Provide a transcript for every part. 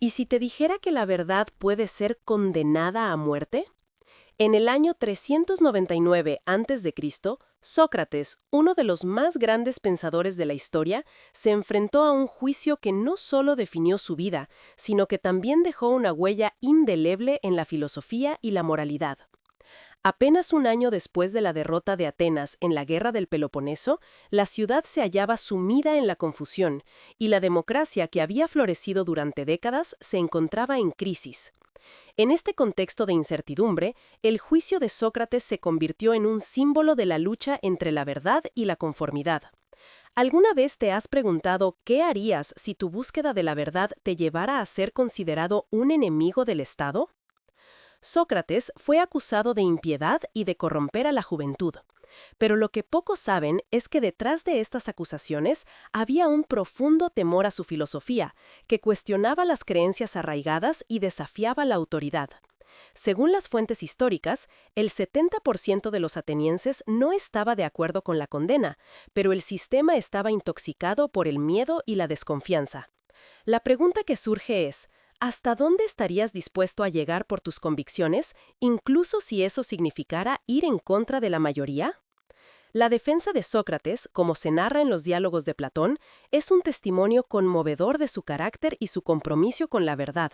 ¿Y si te dijera que la verdad puede ser condenada a muerte? En el año 399 a.C., Sócrates, uno de los más grandes pensadores de la historia, se enfrentó a un juicio que no solo definió su vida, sino que también dejó una huella indeleble en la filosofía y la moralidad. Apenas un año después de la derrota de Atenas en la Guerra del Peloponeso, la ciudad se hallaba sumida en la confusión, y la democracia que había florecido durante décadas se encontraba en crisis. En este contexto de incertidumbre, el juicio de Sócrates se convirtió en un símbolo de la lucha entre la verdad y la conformidad. ¿Alguna vez te has preguntado qué harías si tu búsqueda de la verdad te llevara a ser considerado un enemigo del Estado? Sócrates fue acusado de impiedad y de corromper a la juventud. Pero lo que pocos saben es que detrás de estas acusaciones había un profundo temor a su filosofía, que cuestionaba las creencias arraigadas y desafiaba la autoridad. Según las fuentes históricas, el 70% de los atenienses no estaba de acuerdo con la condena, pero el sistema estaba intoxicado por el miedo y la desconfianza. La pregunta que surge es, ¿hasta dónde estarías dispuesto a llegar por tus convicciones, incluso si eso significara ir en contra de la mayoría? La defensa de Sócrates, como se narra en los diálogos de Platón, es un testimonio conmovedor de su carácter y su compromiso con la verdad.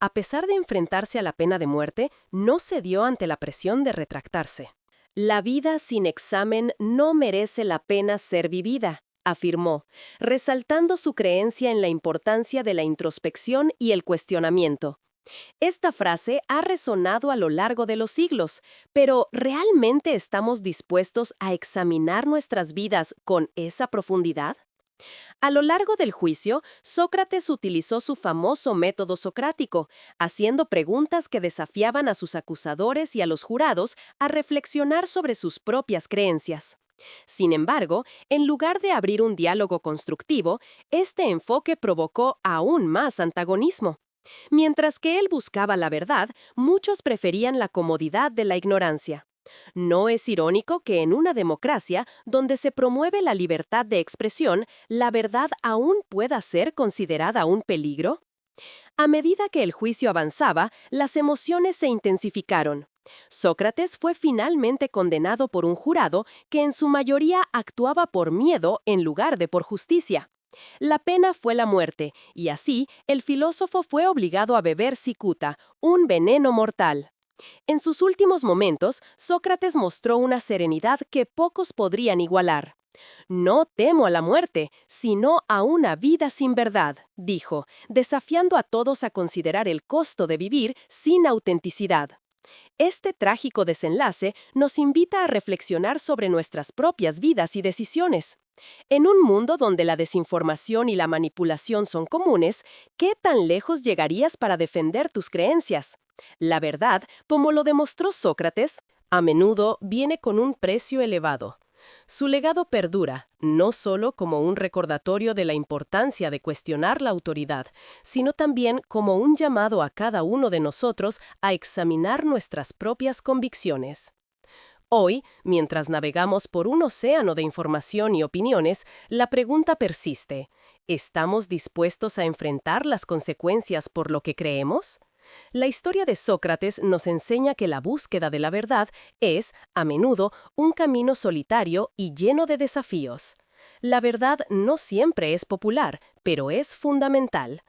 A pesar de enfrentarse a la pena de muerte, no cedió ante la presión de retractarse. La vida sin examen no merece la pena ser vivida, afirmó, resaltando su creencia en la importancia de la introspección y el cuestionamiento. Esta frase ha resonado a lo largo de los siglos, pero ¿realmente estamos dispuestos a examinar nuestras vidas con esa profundidad? A lo largo del juicio, Sócrates utilizó su famoso método socrático, haciendo preguntas que desafiaban a sus acusadores y a los jurados a reflexionar sobre sus propias creencias. Sin embargo, en lugar de abrir un diálogo constructivo, este enfoque provocó aún más antagonismo. Mientras que él buscaba la verdad, muchos preferían la comodidad de la ignorancia. ¿No es irónico que en una democracia, donde se promueve la libertad de expresión, la verdad aún pueda ser considerada un peligro? A medida que el juicio avanzaba, las emociones se intensificaron. Sócrates fue finalmente condenado por un jurado que en su mayoría actuaba por miedo en lugar de por justicia. La pena fue la muerte, y así el filósofo fue obligado a beber cicuta, un veneno mortal. En sus últimos momentos, Sócrates mostró una serenidad que pocos podrían igualar. «No temo a la muerte, sino a una vida sin verdad», dijo, desafiando a todos a considerar el costo de vivir sin autenticidad. Este trágico desenlace nos invita a reflexionar sobre nuestras propias vidas y decisiones. En un mundo donde la desinformación y la manipulación son comunes, ¿qué tan lejos llegarías para defender tus creencias? La verdad, como lo demostró Sócrates, a menudo viene con un precio elevado. Su legado perdura, no solo como un recordatorio de la importancia de cuestionar la autoridad, sino también como un llamado a cada uno de nosotros a examinar nuestras propias convicciones. Hoy, mientras navegamos por un océano de información y opiniones, la pregunta persiste: ¿estamos dispuestos a enfrentar las consecuencias por lo que creemos? La historia de Sócrates nos enseña que la búsqueda de la verdad es, a menudo, un camino solitario y lleno de desafíos. La verdad no siempre es popular, pero es fundamental.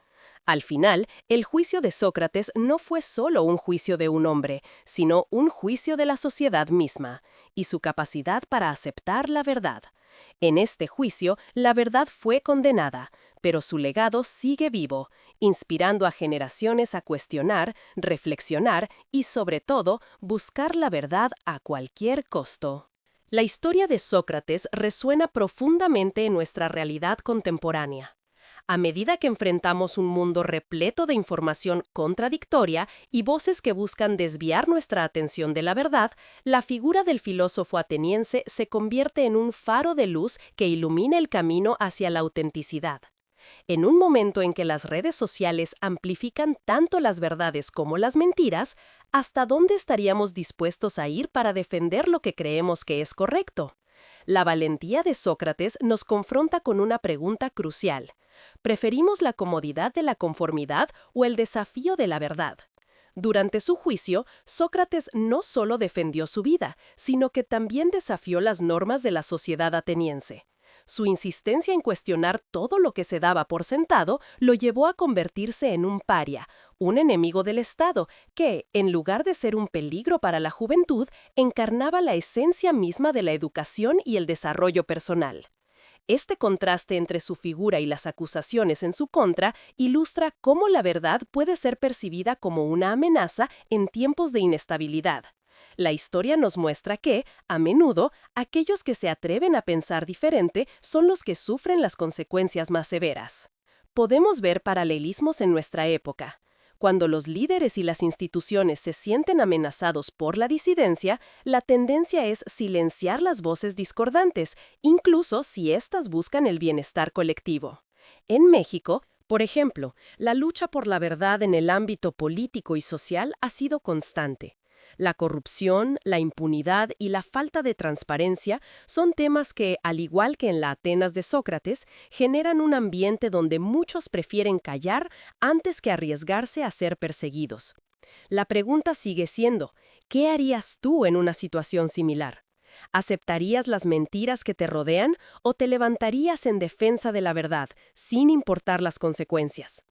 Al final, el juicio de Sócrates no fue solo un juicio de un hombre, sino un juicio de la sociedad misma, y su capacidad para aceptar la verdad. En este juicio, la verdad fue condenada, pero su legado sigue vivo, inspirando a generaciones a cuestionar, reflexionar y, sobre todo, buscar la verdad a cualquier costo. La historia de Sócrates resuena profundamente en nuestra realidad contemporánea. A medida que enfrentamos un mundo repleto de información contradictoria y voces que buscan desviar nuestra atención de la verdad, la figura del filósofo ateniense se convierte en un faro de luz que ilumina el camino hacia la autenticidad. En un momento en que las redes sociales amplifican tanto las verdades como las mentiras, ¿hasta dónde estaríamos dispuestos a ir para defender lo que creemos que es correcto? La valentía de Sócrates nos confronta con una pregunta crucial. ¿Preferimos la comodidad de la conformidad o el desafío de la verdad? Durante su juicio, Sócrates no solo defendió su vida, sino que también desafió las normas de la sociedad ateniense. Su insistencia en cuestionar todo lo que se daba por sentado lo llevó a convertirse en un paria, un enemigo del Estado, que, en lugar de ser un peligro para la juventud, encarnaba la esencia misma de la educación y el desarrollo personal. Este contraste entre su figura y las acusaciones en su contra ilustra cómo la verdad puede ser percibida como una amenaza en tiempos de inestabilidad. La historia nos muestra que, a menudo, aquellos que se atreven a pensar diferente son los que sufren las consecuencias más severas. Podemos ver paralelismos en nuestra época. Cuando los líderes y las instituciones se sienten amenazados por la disidencia, la tendencia es silenciar las voces discordantes, incluso si éstas buscan el bienestar colectivo. En México, por ejemplo, la lucha por la verdad en el ámbito político y social ha sido constante. La corrupción, la impunidad y la falta de transparencia son temas que, al igual que en la Atenas de Sócrates, generan un ambiente donde muchos prefieren callar antes que arriesgarse a ser perseguidos. La pregunta sigue siendo, ¿qué harías tú en una situación similar? ¿Aceptarías las mentiras que te rodean o te levantarías en defensa de la verdad, sin importar las consecuencias?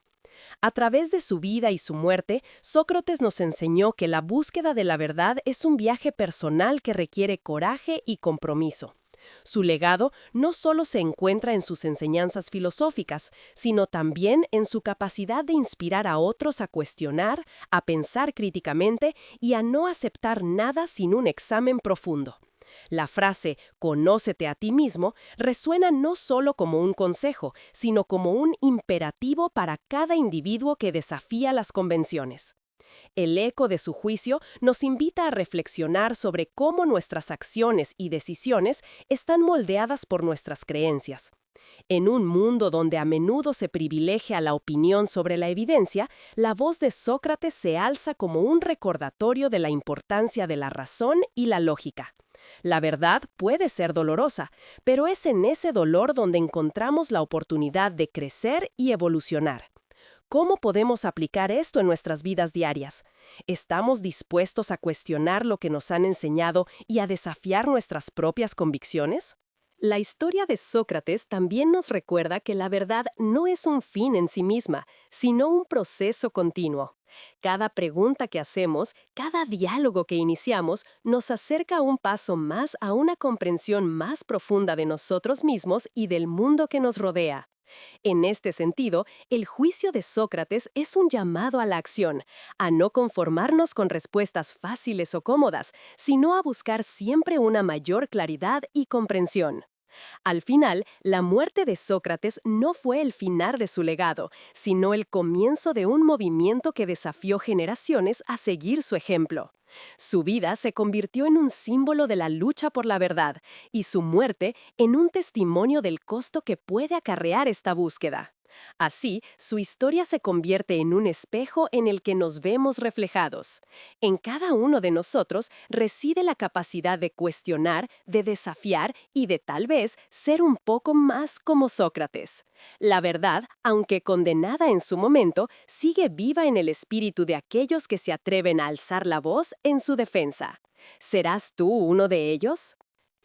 A través de su vida y su muerte, Sócrates nos enseñó que la búsqueda de la verdad es un viaje personal que requiere coraje y compromiso. Su legado no solo se encuentra en sus enseñanzas filosóficas, sino también en su capacidad de inspirar a otros a cuestionar, a pensar críticamente y a no aceptar nada sin un examen profundo. La frase «conócete a ti mismo» resuena no solo como un consejo, sino como un imperativo para cada individuo que desafía las convenciones. El eco de su juicio nos invita a reflexionar sobre cómo nuestras acciones y decisiones están moldeadas por nuestras creencias. En un mundo donde a menudo se privilegia la opinión sobre la evidencia, la voz de Sócrates se alza como un recordatorio de la importancia de la razón y la lógica. La verdad puede ser dolorosa, pero es en ese dolor donde encontramos la oportunidad de crecer y evolucionar. ¿Cómo podemos aplicar esto en nuestras vidas diarias? ¿Estamos dispuestos a cuestionar lo que nos han enseñado y a desafiar nuestras propias convicciones? La historia de Sócrates también nos recuerda que la verdad no es un fin en sí misma, sino un proceso continuo. Cada pregunta que hacemos, cada diálogo que iniciamos, nos acerca un paso más a una comprensión más profunda de nosotros mismos y del mundo que nos rodea. En este sentido, el juicio de Sócrates es un llamado a la acción, a no conformarnos con respuestas fáciles o cómodas, sino a buscar siempre una mayor claridad y comprensión. Al final, la muerte de Sócrates no fue el final de su legado, sino el comienzo de un movimiento que desafió generaciones a seguir su ejemplo. Su vida se convirtió en un símbolo de la lucha por la verdad y su muerte en un testimonio del costo que puede acarrear esta búsqueda. Así, su historia se convierte en un espejo en el que nos vemos reflejados. En cada uno de nosotros reside la capacidad de cuestionar, de desafiar y de tal vez ser un poco más como Sócrates. La verdad, aunque condenada en su momento, sigue viva en el espíritu de aquellos que se atreven a alzar la voz en su defensa. ¿Serás tú uno de ellos?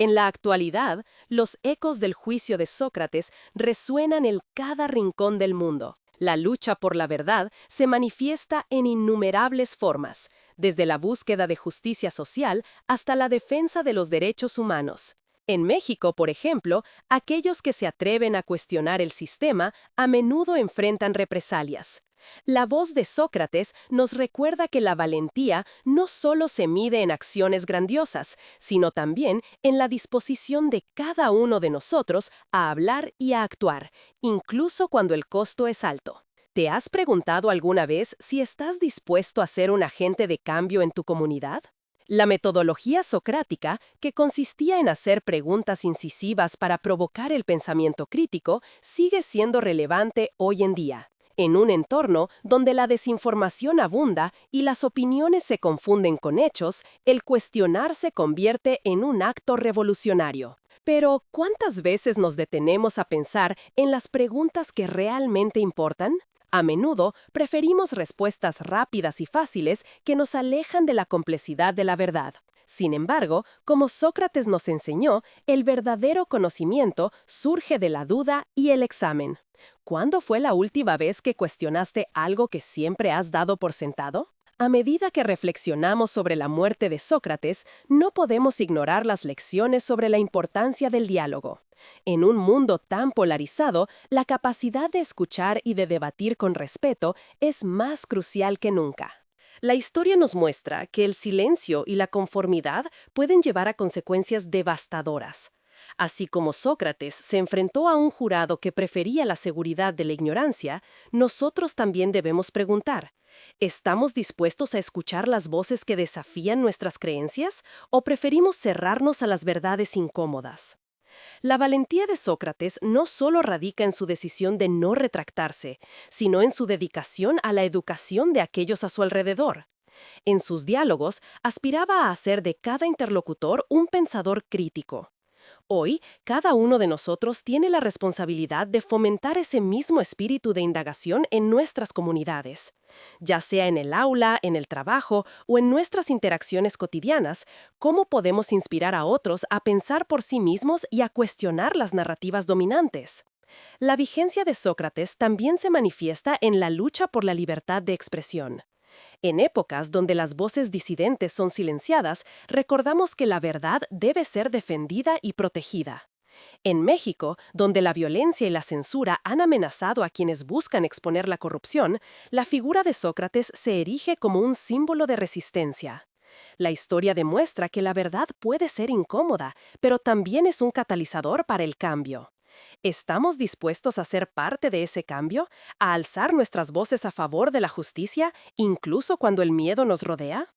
En la actualidad, los ecos del juicio de Sócrates resuenan en cada rincón del mundo. La lucha por la verdad se manifiesta en innumerables formas, desde la búsqueda de justicia social hasta la defensa de los derechos humanos. En México, por ejemplo, aquellos que se atreven a cuestionar el sistema a menudo enfrentan represalias. La voz de Sócrates nos recuerda que la valentía no solo se mide en acciones grandiosas, sino también en la disposición de cada uno de nosotros a hablar y a actuar, incluso cuando el costo es alto. ¿Te has preguntado alguna vez si estás dispuesto a ser un agente de cambio en tu comunidad? La metodología socrática, que consistía en hacer preguntas incisivas para provocar el pensamiento crítico, sigue siendo relevante hoy en día. En un entorno donde la desinformación abunda y las opiniones se confunden con hechos, el cuestionar se convierte en un acto revolucionario. Pero, ¿cuántas veces nos detenemos a pensar en las preguntas que realmente importan? A menudo preferimos respuestas rápidas y fáciles que nos alejan de la complejidad de la verdad. Sin embargo, como Sócrates nos enseñó, el verdadero conocimiento surge de la duda y el examen. ¿Cuándo fue la última vez que cuestionaste algo que siempre has dado por sentado? A medida que reflexionamos sobre la muerte de Sócrates, no podemos ignorar las lecciones sobre la importancia del diálogo. En un mundo tan polarizado, la capacidad de escuchar y de debatir con respeto es más crucial que nunca. La historia nos muestra que el silencio y la conformidad pueden llevar a consecuencias devastadoras. Así como Sócrates se enfrentó a un jurado que prefería la seguridad de la ignorancia, nosotros también debemos preguntar: ¿estamos dispuestos a escuchar las voces que desafían nuestras creencias o preferimos cerrarnos a las verdades incómodas? La valentía de Sócrates no solo radica en su decisión de no retractarse, sino en su dedicación a la educación de aquellos a su alrededor. En sus diálogos, aspiraba a hacer de cada interlocutor un pensador crítico. Hoy, cada uno de nosotros tiene la responsabilidad de fomentar ese mismo espíritu de indagación en nuestras comunidades. Ya sea en el aula, en el trabajo o en nuestras interacciones cotidianas, ¿cómo podemos inspirar a otros a pensar por sí mismos y a cuestionar las narrativas dominantes? La vigencia de Sócrates también se manifiesta en la lucha por la libertad de expresión. En épocas donde las voces disidentes son silenciadas, recordamos que la verdad debe ser defendida y protegida. En México, donde la violencia y la censura han amenazado a quienes buscan exponer la corrupción, la figura de Sócrates se erige como un símbolo de resistencia. La historia demuestra que la verdad puede ser incómoda, pero también es un catalizador para el cambio. ¿Estamos dispuestos a ser parte de ese cambio, a alzar nuestras voces a favor de la justicia, incluso cuando el miedo nos rodea?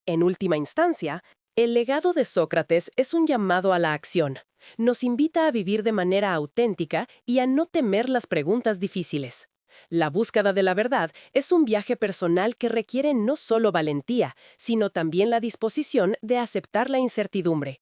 En última instancia, el legado de Sócrates es un llamado a la acción. Nos invita a vivir de manera auténtica y a no temer las preguntas difíciles. La búsqueda de la verdad es un viaje personal que requiere no solo valentía, sino también la disposición de aceptar la incertidumbre.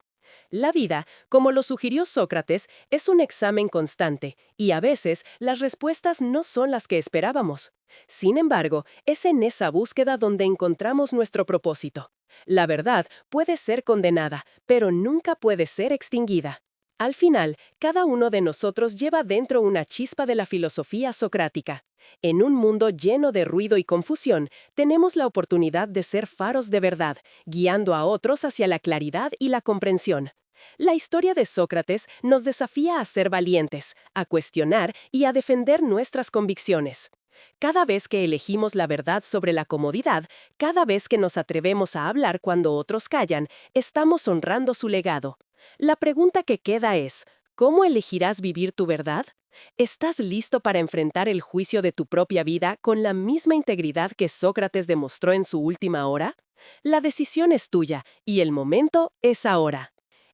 La vida, como lo sugirió Sócrates, es un examen constante, y a veces las respuestas no son las que esperábamos. Sin embargo, es en esa búsqueda donde encontramos nuestro propósito. La verdad puede ser condenada, pero nunca puede ser extinguida. Al final, cada uno de nosotros lleva dentro una chispa de la filosofía socrática. En un mundo lleno de ruido y confusión, tenemos la oportunidad de ser faros de verdad, guiando a otros hacia la claridad y la comprensión. La historia de Sócrates nos desafía a ser valientes, a cuestionar y a defender nuestras convicciones. Cada vez que elegimos la verdad sobre la comodidad, cada vez que nos atrevemos a hablar cuando otros callan, estamos honrando su legado. La pregunta que queda es: ¿cómo elegirás vivir tu verdad? ¿Estás listo para enfrentar el juicio de tu propia vida con la misma integridad que Sócrates demostró en su última hora? La decisión es tuya y el momento es ahora.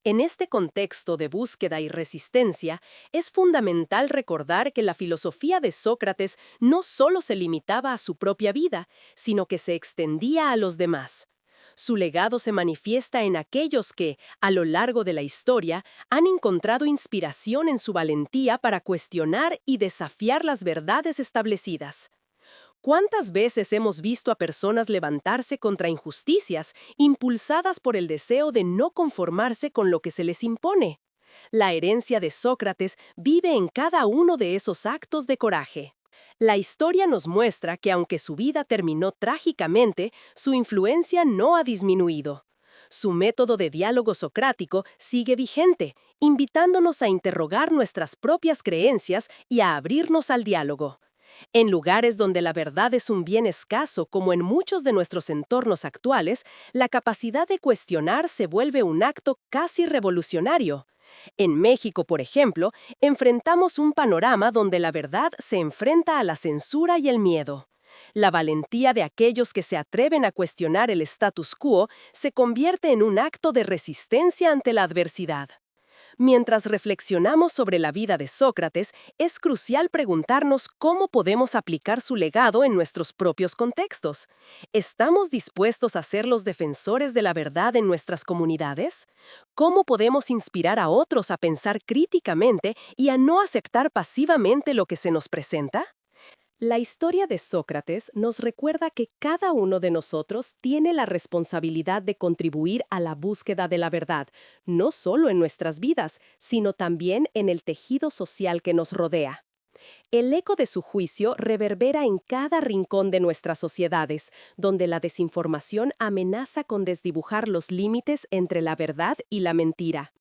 En este contexto de búsqueda y resistencia, es fundamental recordar que la filosofía de Sócrates no solo se limitaba a su propia vida, sino que se extendía a los demás. Su legado se manifiesta en aquellos que, a lo largo de la historia, han encontrado inspiración en su valentía para cuestionar y desafiar las verdades establecidas. ¿Cuántas veces hemos visto a personas levantarse contra injusticias, impulsadas por el deseo de no conformarse con lo que se les impone? La herencia de Sócrates vive en cada uno de esos actos de coraje. La historia nos muestra que aunque su vida terminó trágicamente, su influencia no ha disminuido. Su método de diálogo socrático sigue vigente, invitándonos a interrogar nuestras propias creencias y a abrirnos al diálogo. En lugares donde la verdad es un bien escaso, como en muchos de nuestros entornos actuales, la capacidad de cuestionar se vuelve un acto casi revolucionario. En México, por ejemplo, enfrentamos un panorama donde la verdad se enfrenta a la censura y el miedo. La valentía de aquellos que se atreven a cuestionar el status quo se convierte en un acto de resistencia ante la adversidad. Mientras reflexionamos sobre la vida de Sócrates, es crucial preguntarnos cómo podemos aplicar su legado en nuestros propios contextos. ¿Estamos dispuestos a ser los defensores de la verdad en nuestras comunidades? ¿Cómo podemos inspirar a otros a pensar críticamente y a no aceptar pasivamente lo que se nos presenta? La historia de Sócrates nos recuerda que cada uno de nosotros tiene la responsabilidad de contribuir a la búsqueda de la verdad, no solo en nuestras vidas, sino también en el tejido social que nos rodea. El eco de su juicio reverbera en cada rincón de nuestras sociedades, donde la desinformación amenaza con desdibujar los límites entre la verdad y la mentira.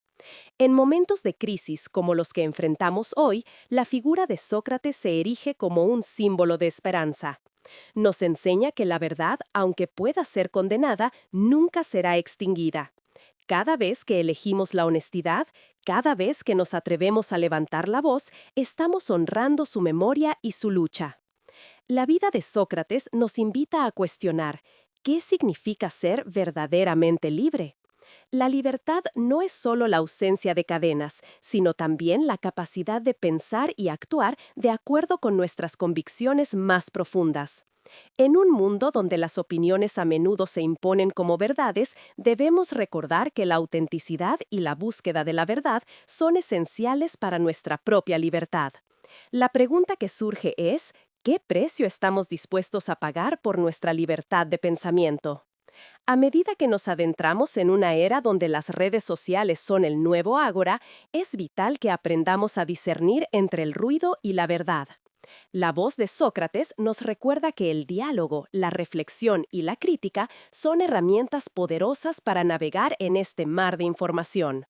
En momentos de crisis como los que enfrentamos hoy, la figura de Sócrates se erige como un símbolo de esperanza. Nos enseña que la verdad, aunque pueda ser condenada, nunca será extinguida. Cada vez que elegimos la honestidad, cada vez que nos atrevemos a levantar la voz, estamos honrando su memoria y su lucha. La vida de Sócrates nos invita a cuestionar ¿qué significa ser verdaderamente libre? La libertad no es solo la ausencia de cadenas, sino también la capacidad de pensar y actuar de acuerdo con nuestras convicciones más profundas. En un mundo donde las opiniones a menudo se imponen como verdades, debemos recordar que la autenticidad y la búsqueda de la verdad son esenciales para nuestra propia libertad. La pregunta que surge es, ¿qué precio estamos dispuestos a pagar por nuestra libertad de pensamiento? A medida que nos adentramos en una era donde las redes sociales son el nuevo ágora, es vital que aprendamos a discernir entre el ruido y la verdad. La voz de Sócrates nos recuerda que el diálogo, la reflexión y la crítica son herramientas poderosas para navegar en este mar de información.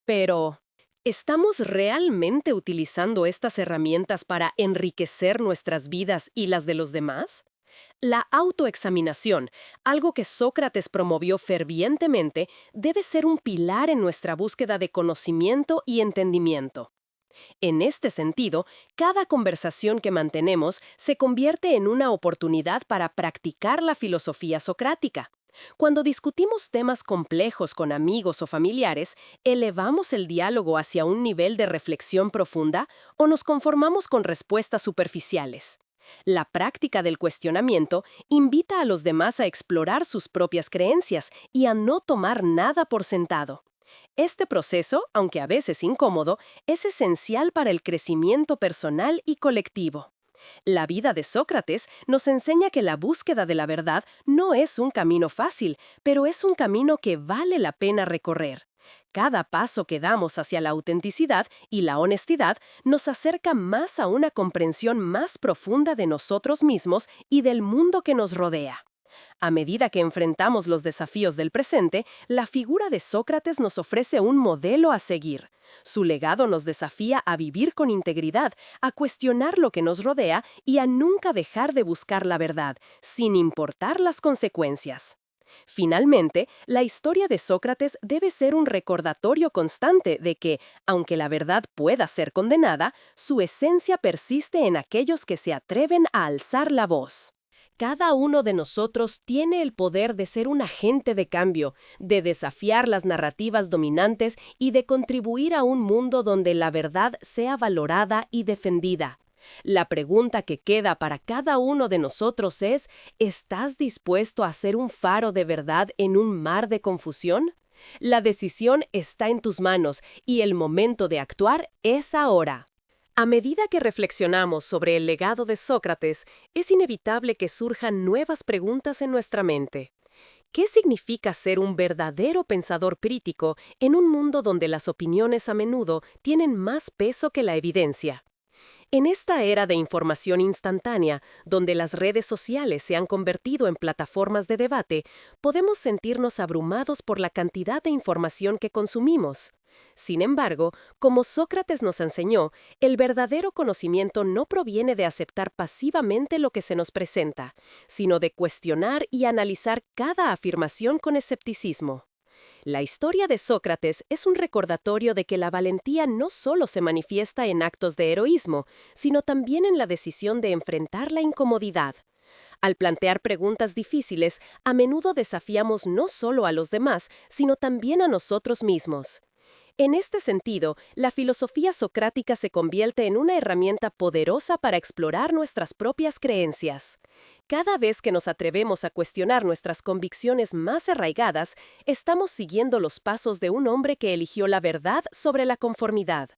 Pero, ¿estamos realmente utilizando estas herramientas para enriquecer nuestras vidas y las de los demás? La autoexaminación, algo que Sócrates promovió fervientemente, debe ser un pilar en nuestra búsqueda de conocimiento y entendimiento. En este sentido, cada conversación que mantenemos se convierte en una oportunidad para practicar la filosofía socrática. Cuando discutimos temas complejos con amigos o familiares, ¿elevamos el diálogo hacia un nivel de reflexión profunda o nos conformamos con respuestas superficiales? La práctica del cuestionamiento invita a los demás a explorar sus propias creencias y a no tomar nada por sentado. Este proceso, aunque a veces incómodo, es esencial para el crecimiento personal y colectivo. La vida de Sócrates nos enseña que la búsqueda de la verdad no es un camino fácil, pero es un camino que vale la pena recorrer. Cada paso que damos hacia la autenticidad y la honestidad nos acerca más a una comprensión más profunda de nosotros mismos y del mundo que nos rodea. A medida que enfrentamos los desafíos del presente, la figura de Sócrates nos ofrece un modelo a seguir. Su legado nos desafía a vivir con integridad, a cuestionar lo que nos rodea y a nunca dejar de buscar la verdad, sin importar las consecuencias. Finalmente, la historia de Sócrates debe ser un recordatorio constante de que, aunque la verdad pueda ser condenada, su esencia persiste en aquellos que se atreven a alzar la voz. Cada uno de nosotros tiene el poder de ser un agente de cambio, de desafiar las narrativas dominantes y de contribuir a un mundo donde la verdad sea valorada y defendida. La pregunta que queda para cada uno de nosotros es, ¿estás dispuesto a ser un faro de verdad en un mar de confusión? La decisión está en tus manos y el momento de actuar es ahora. A medida que reflexionamos sobre el legado de Sócrates, es inevitable que surjan nuevas preguntas en nuestra mente. ¿Qué significa ser un verdadero pensador crítico en un mundo donde las opiniones a menudo tienen más peso que la evidencia? En esta era de información instantánea, donde las redes sociales se han convertido en plataformas de debate, podemos sentirnos abrumados por la cantidad de información que consumimos. Sin embargo, como Sócrates nos enseñó, el verdadero conocimiento no proviene de aceptar pasivamente lo que se nos presenta, sino de cuestionar y analizar cada afirmación con escepticismo. La historia de Sócrates es un recordatorio de que la valentía no solo se manifiesta en actos de heroísmo, sino también en la decisión de enfrentar la incomodidad. Al plantear preguntas difíciles, a menudo desafiamos no solo a los demás, sino también a nosotros mismos. En este sentido, la filosofía socrática se convierte en una herramienta poderosa para explorar nuestras propias creencias. Cada vez que nos atrevemos a cuestionar nuestras convicciones más arraigadas, estamos siguiendo los pasos de un hombre que eligió la verdad sobre la conformidad.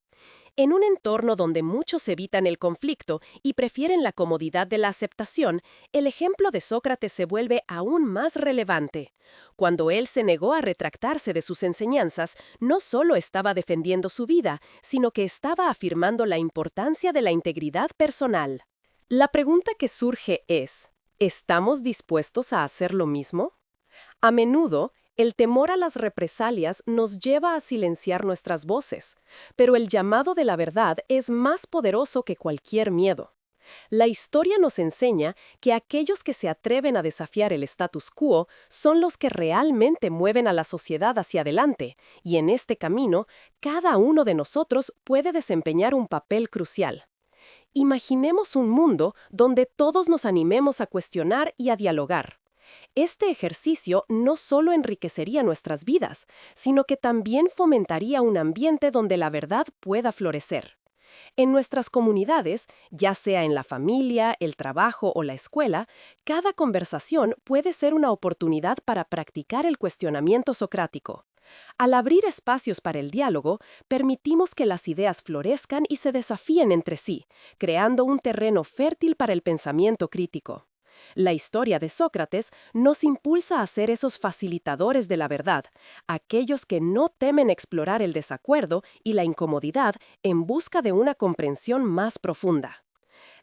En un entorno donde muchos evitan el conflicto y prefieren la comodidad de la aceptación, el ejemplo de Sócrates se vuelve aún más relevante. Cuando él se negó a retractarse de sus enseñanzas, no solo estaba defendiendo su vida, sino que estaba afirmando la importancia de la integridad personal. La pregunta que surge es, ¿estamos dispuestos a hacer lo mismo? A menudo, el temor a las represalias nos lleva a silenciar nuestras voces, pero el llamado de la verdad es más poderoso que cualquier miedo. La historia nos enseña que aquellos que se atreven a desafiar el status quo son los que realmente mueven a la sociedad hacia adelante, y en este camino, cada uno de nosotros puede desempeñar un papel crucial. Imaginemos un mundo donde todos nos animemos a cuestionar y a dialogar. Este ejercicio no solo enriquecería nuestras vidas, sino que también fomentaría un ambiente donde la verdad pueda florecer. En nuestras comunidades, ya sea en la familia, el trabajo o la escuela, cada conversación puede ser una oportunidad para practicar el cuestionamiento socrático. Al abrir espacios para el diálogo, permitimos que las ideas florezcan y se desafíen entre sí, creando un terreno fértil para el pensamiento crítico. La historia de Sócrates nos impulsa a ser esos facilitadores de la verdad, aquellos que no temen explorar el desacuerdo y la incomodidad en busca de una comprensión más profunda.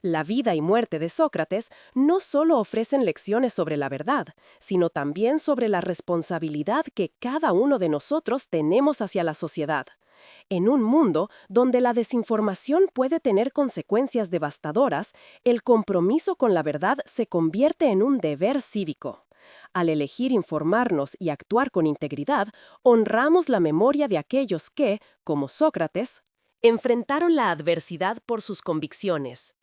La vida y muerte de Sócrates no solo ofrecen lecciones sobre la verdad, sino también sobre la responsabilidad que cada uno de nosotros tenemos hacia la sociedad. En un mundo donde la desinformación puede tener consecuencias devastadoras, el compromiso con la verdad se convierte en un deber cívico. Al elegir informarnos y actuar con integridad, honramos la memoria de aquellos que, como Sócrates, enfrentaron la adversidad por sus convicciones.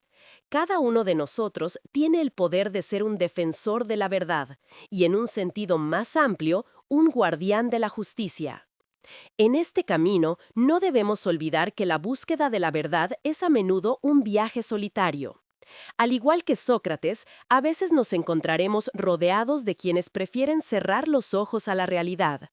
Cada uno de nosotros tiene el poder de ser un defensor de la verdad y, en un sentido más amplio, un guardián de la justicia. En este camino, no debemos olvidar que la búsqueda de la verdad es a menudo un viaje solitario. Al igual que Sócrates, a veces nos encontraremos rodeados de quienes prefieren cerrar los ojos a la realidad.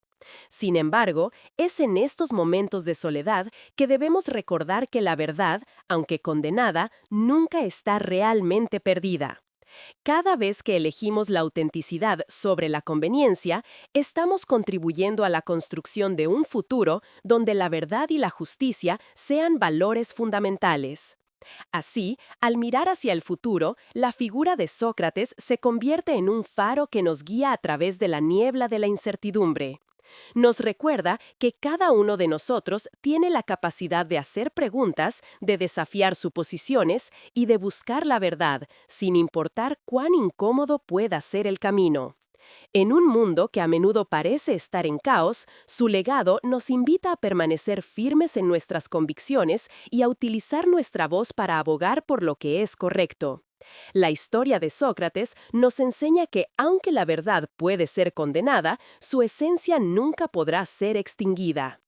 Sin embargo, es en estos momentos de soledad que debemos recordar que la verdad, aunque condenada, nunca está realmente perdida. Cada vez que elegimos la autenticidad sobre la conveniencia, estamos contribuyendo a la construcción de un futuro donde la verdad y la justicia sean valores fundamentales. Así, al mirar hacia el futuro, la figura de Sócrates se convierte en un faro que nos guía a través de la niebla de la incertidumbre. Nos recuerda que cada uno de nosotros tiene la capacidad de hacer preguntas, de desafiar suposiciones y de buscar la verdad, sin importar cuán incómodo pueda ser el camino. En un mundo que a menudo parece estar en caos, su legado nos invita a permanecer firmes en nuestras convicciones y a utilizar nuestra voz para abogar por lo que es correcto. La historia de Sócrates nos enseña que, aunque la verdad puede ser condenada, su esencia nunca podrá ser extinguida.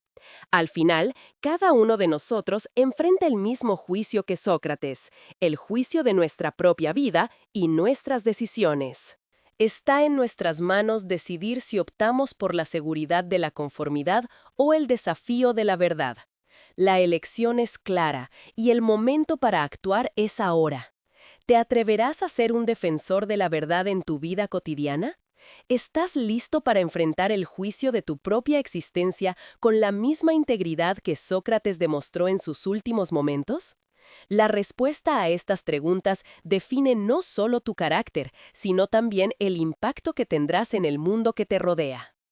Al final, cada uno de nosotros enfrenta el mismo juicio que Sócrates, el juicio de nuestra propia vida y nuestras decisiones. Está en nuestras manos decidir si optamos por la seguridad de la conformidad o el desafío de la verdad. La elección es clara y el momento para actuar es ahora. ¿Te atreverás a ser un defensor de la verdad en tu vida cotidiana? ¿Estás listo para enfrentar el juicio de tu propia existencia con la misma integridad que Sócrates demostró en sus últimos momentos? La respuesta a estas preguntas define no solo tu carácter, sino también el impacto que tendrás en el mundo que te rodea.